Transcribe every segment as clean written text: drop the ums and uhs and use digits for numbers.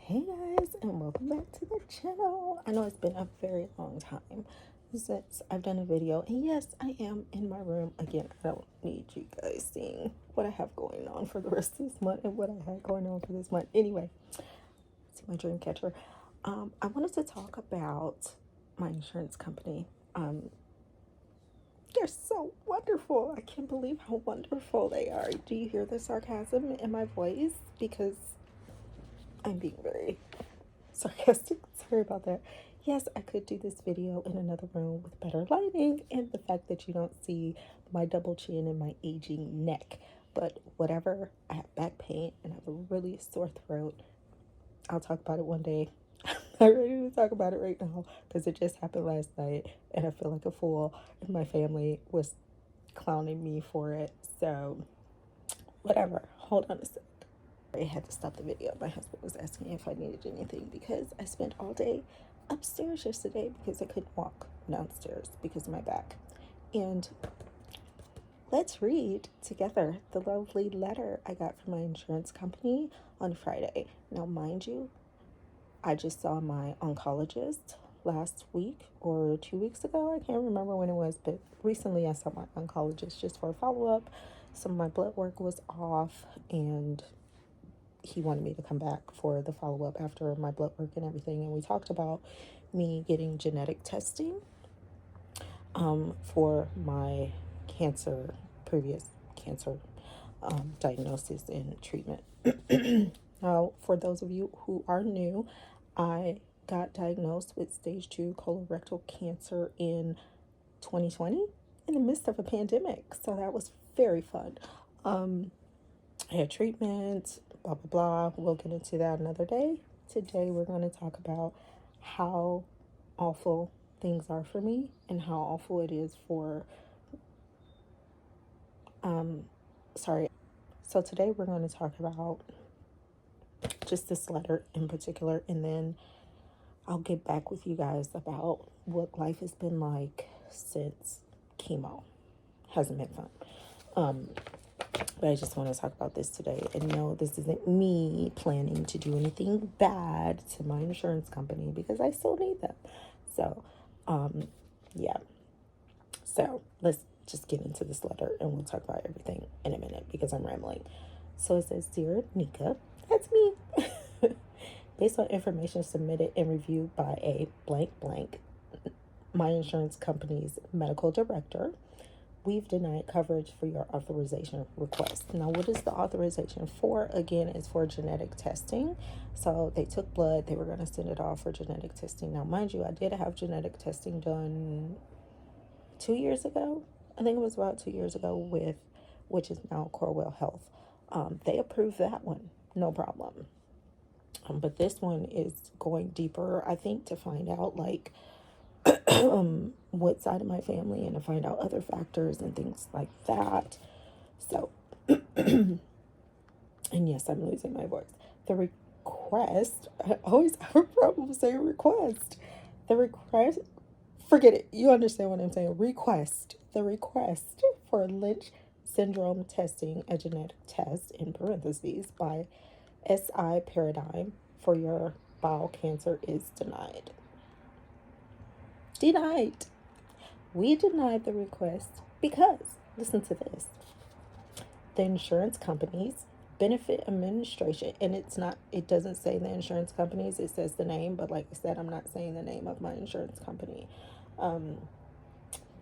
Hey guys, and welcome back to the channel. I know it's been a very long time since I've done a video, and yes, I am in my room again. I don't need you guys seeing what I have going on for the rest of this month and what I had going on for this month. Anyway, see my dream catcher. I wanted to talk about my insurance company. They're so wonderful. I can't believe how wonderful they are. Do you hear the sarcasm in my voice? Because I'm being very sarcastic. Sorry about that. Yes, I could do this video in another room with better lighting and the fact that you don't see my double chin and my aging neck. But whatever, I have back pain and I have a really sore throat. I'll talk about it one day. I'm not ready to talk about it right now because it just happened last night and I feel like a fool and my family was clowning me for it. So whatever. Hold on a sec. I had to stop the video. My husband was asking if I needed anything because I spent all day upstairs yesterday because I couldn't walk downstairs because of my back. And let's read together the lovely letter I got from my insurance company on Friday. Now, mind you, I just saw my oncologist last week or 2 weeks ago. I can't remember when it was, but recently I saw my oncologist just for a follow-up. Some of my blood work was off and he wanted me to come back for the follow-up after my blood work and everything, and we talked about me getting genetic testing for my previous cancer diagnosis and treatment. Now, for those of you who are new, I got diagnosed with stage 2 colorectal cancer in 2020 in the midst of a pandemic, so that was very fun. I had treatment, blah, blah, blah. We'll get into that another day. Today, we're going to talk about how awful things are for me and how awful it is for, So today, we're going to talk about just this letter in particular, and then I'll get back with you guys about what life has been like since chemo. Hasn't been fun. But I just want to talk about this today. And no, this isn't me planning to do anything bad to my insurance company because I still need them. So, yeah. So let's just get into this letter and we'll talk about everything in a minute because I'm rambling. So it says, Dear Nika, that's me. Based on information submitted and reviewed by a blank blank, my insurance company's medical director, we've denied coverage for your authorization request. Now, what is the authorization for? Again, it's for genetic testing. So they took blood. They were going to send it off for genetic testing. Now, mind you, I did have genetic testing done 2 years ago. I think it was about 2 years ago which is now Corewell Health. They approved that one. No problem. But this one is going deeper, I think, to find out, like, what side of my family and to find out other factors and things like that. So, and yes, I'm losing my voice. The request, I always have a problem saying request. The request, forget it. You understand what I'm saying. Request. The request for Lynch syndrome testing, a genetic test in parentheses by SI Paradigm for your bowel cancer is denied. Denied. We denied the request because, listen to this, the insurance companies, benefit administration, and it doesn't say the insurance companies, it says the name, but like I said, I'm not saying the name of my insurance company.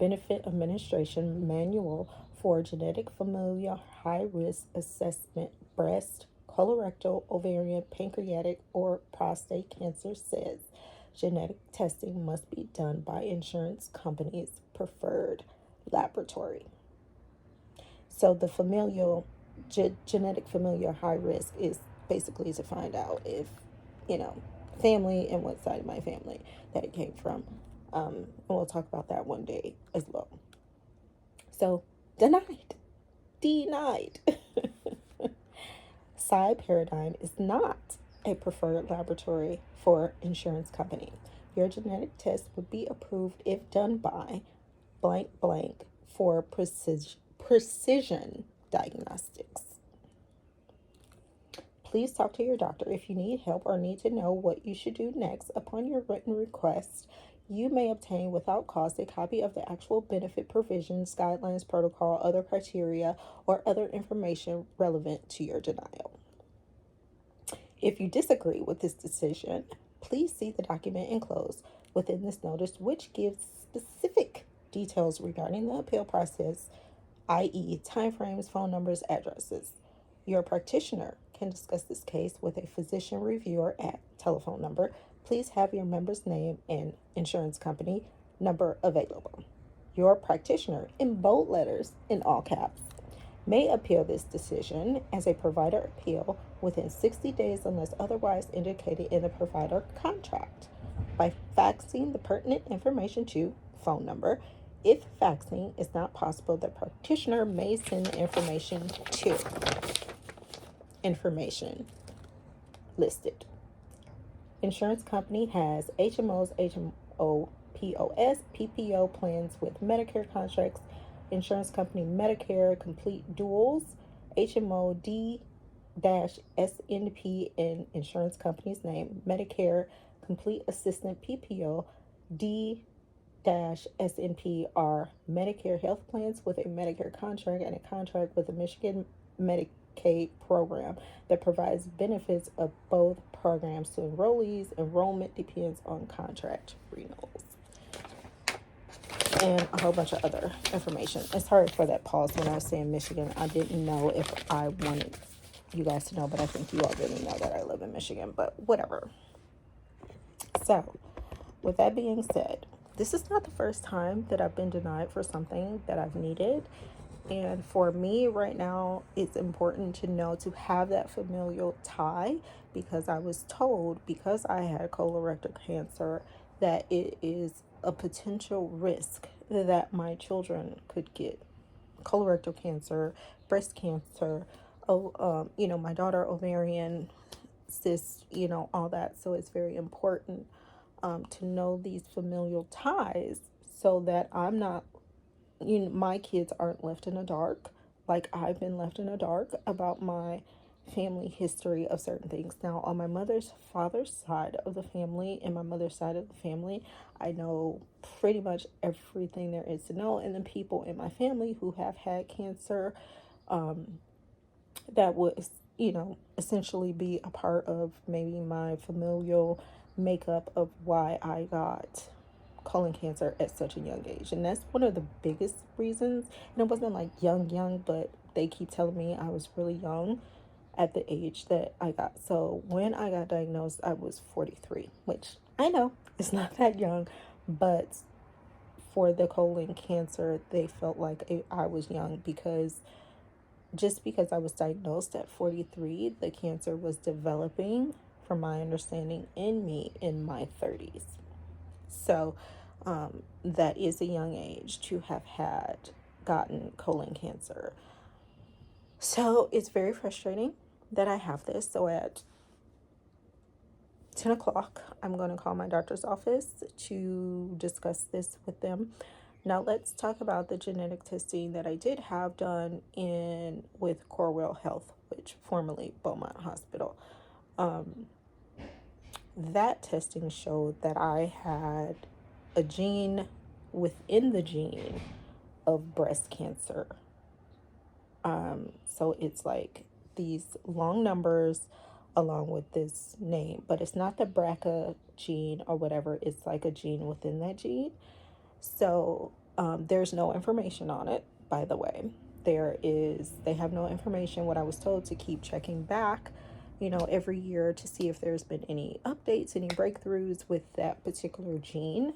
Benefit administration manual for genetic familial high risk assessment, breast, colorectal, ovarian, pancreatic, or prostate cancer says genetic testing must be done by insurance companies' preferred laboratory. So the genetic familial high risk is basically to find out if, family and what side of my family that it came from. And we'll talk about that one day as well. So denied. SI Paradigm is not a preferred laboratory for insurance company. Your genetic test would be approved if done by blank blank for precision diagnostics. Please talk to your doctor if you need help or need to know what you should do next. Upon your written request, you may obtain without cost a copy of the actual benefit provisions, guidelines, protocol, other criteria, or other information relevant to your denial. If you disagree with this decision, please see the document enclosed within this notice, which gives specific details regarding the appeal process, i.e., timeframes, phone numbers, addresses. Your practitioner can discuss this case with a physician reviewer at telephone number. Please have your member's name and insurance company number available. Your practitioner, in bold letters in all caps, may appeal this decision as a provider appeal within 60 days unless otherwise indicated in the provider contract by faxing the pertinent information to phone number. If faxing is not possible, the practitioner may send the information to information listed. Insurance company has HMOs, HMO, POS, PPO plans with Medicare contracts. Insurance company Medicare Complete Duals, HMO D-SNP in insurance company's name, Medicare Complete Assistant PPO D-SNP are Medicare health plans with a Medicare contract and a contract with the Michigan Medicaid program that provides benefits of both programs to enrollees. Enrollment depends on contract renewals and a whole bunch of other information. It's sorry for that pause when I was saying Michigan. I didn't know if I wanted you guys to know, but I think you already know that I live in Michigan, but whatever. So, with that being said, this is not the first time that I've been denied for something that I've needed. And for me right now, it's important to know to have that familial tie, because I was told, because I had colorectal cancer, that it is a potential risk that my children could get colorectal cancer, breast cancer, my daughter ovarian cyst, all that. So it's very important to know these familial ties so that I'm not, my kids aren't left in the dark like I've been left in the dark about my family history of certain things. Now, on my mother's father's side of the family and my mother's side of the family, I know pretty much everything there is to know. And the people in my family who have had cancer, that would, essentially be a part of maybe my familial makeup of why I got colon cancer at such a young age. And that's one of the biggest reasons. And it wasn't like young, but they keep telling me I was really young at the age that I got. So when I got diagnosed, I was 43, which I know it's not that young, but for the colon cancer, they felt like I was young because just because I was diagnosed at 43, the cancer was developing, from my understanding, in me in my 30s. So that is a young age to have gotten colon cancer. So it's very frustrating that I have this. So at 10 o'clock, I'm going to call my doctor's office to discuss this with them. Now let's talk about the genetic testing that I did have done with Corewell Health, which formerly Beaumont Hospital. That testing showed that I had a gene within the gene of breast cancer. So it's like these long numbers along with this name, but it's not the BRCA gene or whatever. It's like a gene within that gene. So there's no information on it, by the way. They have no information. What I was told to keep checking back, every year to see if there's been any updates, any breakthroughs with that particular gene,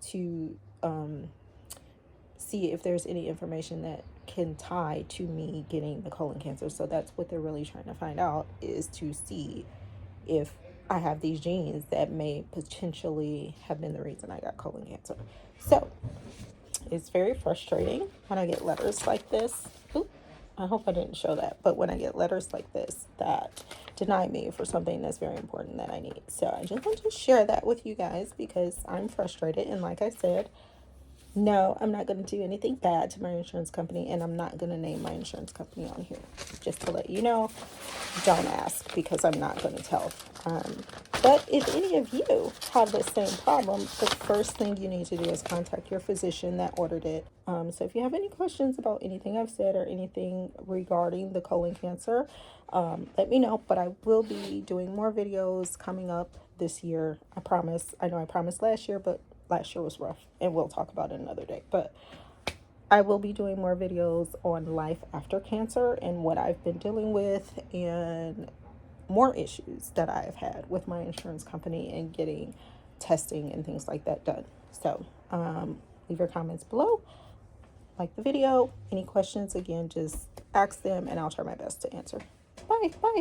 to see if there's any information that can tie to me getting the colon cancer. So that's what they're really trying to find out, is to see if I have these genes that may potentially have been the reason I got colon cancer. So it's very frustrating when I get letters like this. Oop, I hope I didn't show that, but when I get letters like this that deny me for something that's very important that I need. So I just want to share that with you guys because I'm frustrated. And like I said, No, I'm not going to do anything bad to my insurance company, and I'm not going to name my insurance company on here. Just to let you know, don't ask because I'm not going to tell. But if any of you have the same problem, the first thing you need to do is contact your physician that ordered it. So if you have any questions about anything I've said or anything regarding the colon cancer, let me know. But I will be doing more videos coming up this year. I promise. I know I promised last year, but last year was rough, and we'll talk about it another day. But I will be doing more videos on life after cancer and what I've been dealing with and more issues that I have had with my insurance company and getting testing and things like that done. So leave your comments below, like the video. Any questions, again, just ask them and I'll try my best to answer. Bye. Bye.